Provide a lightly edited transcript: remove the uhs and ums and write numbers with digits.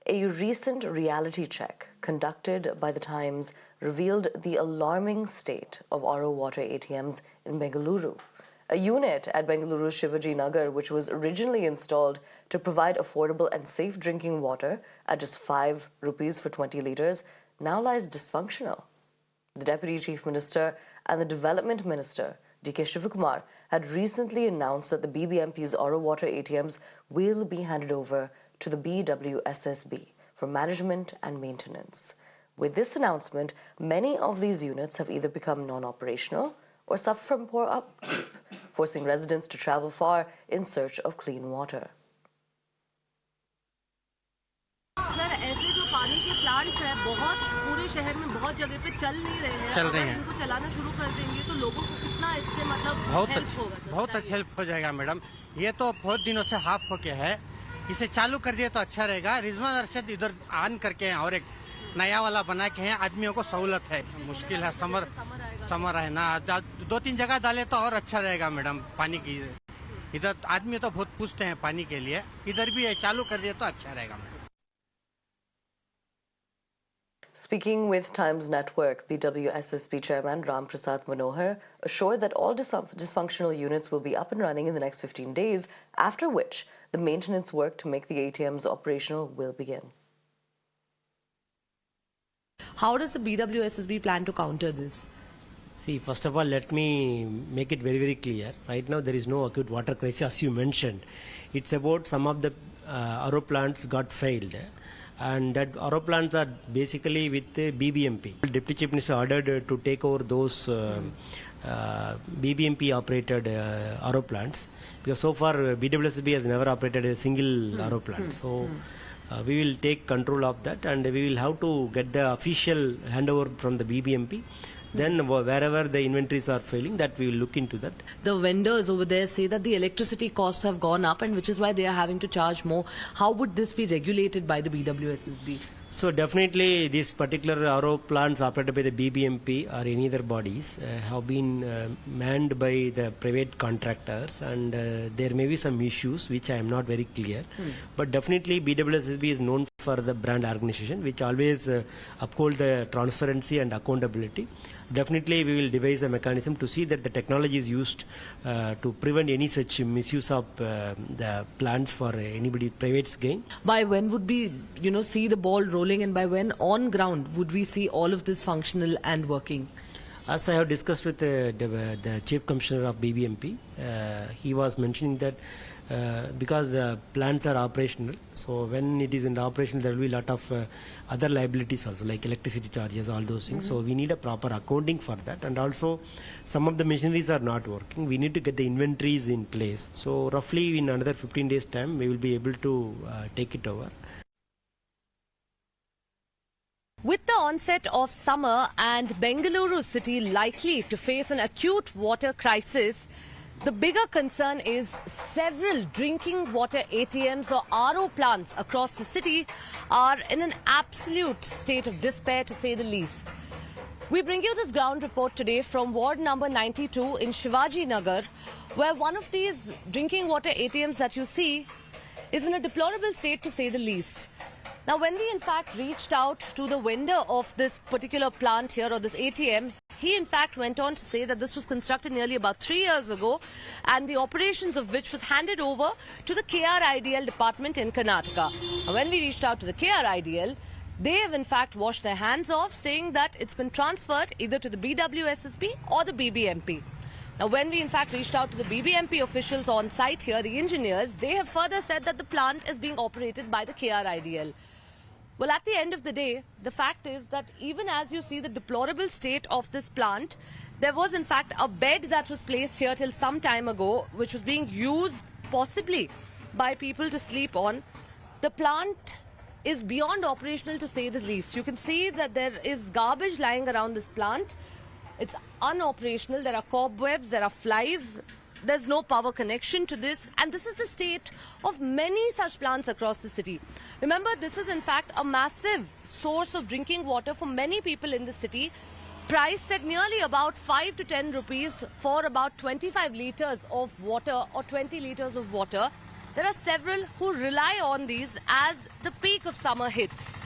A recent reality check conducted by The Times revealed the alarming state of RO water ATMs in Bengaluru. A unit at Bengaluru's Shivaji Nagar, which was originally installed to provide affordable and safe drinking water at just 5 rupees for 20 litres, now lies dysfunctional. The Deputy Chief Minister and the Development Minister, D.K. Shivakumar, had recently announced that the BBMP's RO water ATMs will be handed over to the BWSSB for management and maintenance. With this announcement, many of these units have either become non-operational or suffer from poor upkeep, forcing residents to travel far in search of clean water. Sir ऐसे जो पानी के plants हैं बहुत पूरे शहर में बहुत जगह पे चल नहीं रहे हैं। अगर इनको चलाना शुरू कर देंगे तो लोगों को कितना इससे मतलब हेल्प होगा? बहुत अच्छा हेल्प हो जाएगा मैडम। ये तो बहुत दिनों से हाफ होके है, इसे चालू कर दिए तो अच्छा रहेगा। रिजवान अरशद इधर ऑन करके हैं और एक नया वाला बना के हैं, आदमियों को सहूलत है। मुश्किल है, समर है ना, 2-3 जगह डाले तो और अच्छा रहेगा मैडम। पानी की इधर आदमी तो बहुत पूछते हैं पानी के लिए, इधर भी चालू कर दिए तो अच्छा रहेगा madam. Speaking with Times Network, BWSSB Chairman Ram Prasad Manohar assured that all dysfunctional units will be up and running in the next 15 days, after which the maintenance work to make the ATMs operational will begin. How does the BWSSB plan to counter this? See, first of all, let me make it very, very clear. Right now, there is no acute water crisis, as you mentioned. It's about some of the RO plants got failed. And that RO plants are basically with the BBMP. Deputy Chief Minister ordered to take over those BBMP operated RO plants, because so far BWSB has never operated a single RO plant. So we will take control of that, and we will have to get the official handover from the BBMP. Then wherever the inventories are failing, that we will look into that. The vendors over there say that the electricity costs have gone up, and which is why they are having to charge more. How would this be regulated by the BWSSB? So definitely these particular RO plants operated by the BBMP or any other bodies have been manned by the private contractors, and there may be some issues which I am not very clear. But definitely BWSSB is known for the brand organization which always uphold the transparency and accountability. Definitely we will devise a mechanism to see that the technology is used to prevent any such misuse of the plants for anybody private's gain. By when would we, see the ball rolling, and by when on ground would we see all of this functional and working? As I have discussed with the Chief Commissioner of BBMP, he was mentioning that because the plants are operational, so when it is in the operation there will be a lot of other liabilities also, like electricity charges, all those things. So we need a proper accounting for that, and also some of the machineries are not working. We need to get the inventories in place. So roughly in another 15 days time we will be able to take it over. With the onset of summer and Bengaluru city likely to face an acute water crisis, the bigger concern is several drinking water ATMs or RO plants across the city are in an absolute state of despair, to say the least. We bring you this ground report today from ward number 92 in Shivaji Nagar, where one of these drinking water ATMs that you see is in a deplorable state, to say the least. Now, when we in fact reached out to the vendor of this particular plant here, or this ATM, he in fact went on to say that this was constructed nearly about 3 years ago, and the operations of which was handed over to the KRIDL department in Karnataka. And when we reached out to the KRIDL, they have in fact washed their hands off, saying that it's been transferred either to the BWSSB or the BBMP. Now, when we in fact reached out to the BBMP officials on site here, the engineers, they have further said that the plant is being operated by the KRIDL. Well, at the end of the day, the fact is that even as you see the deplorable state of this plant, there was in fact a bed that was placed here till some time ago, which was being used possibly by people to sleep on. The plant is beyond operational, to say the least. You can see that there is garbage lying around this plant. It's unoperational. There are cobwebs, there are flies. There's no power connection to this, and this is the state of many such plants across the city. Remember, this is in fact a massive source of drinking water for many people in the city, priced at nearly about 5 to 10 rupees for about 25 litres of water or 20 litres of water. there are several who rely on these as the peak of summer hits.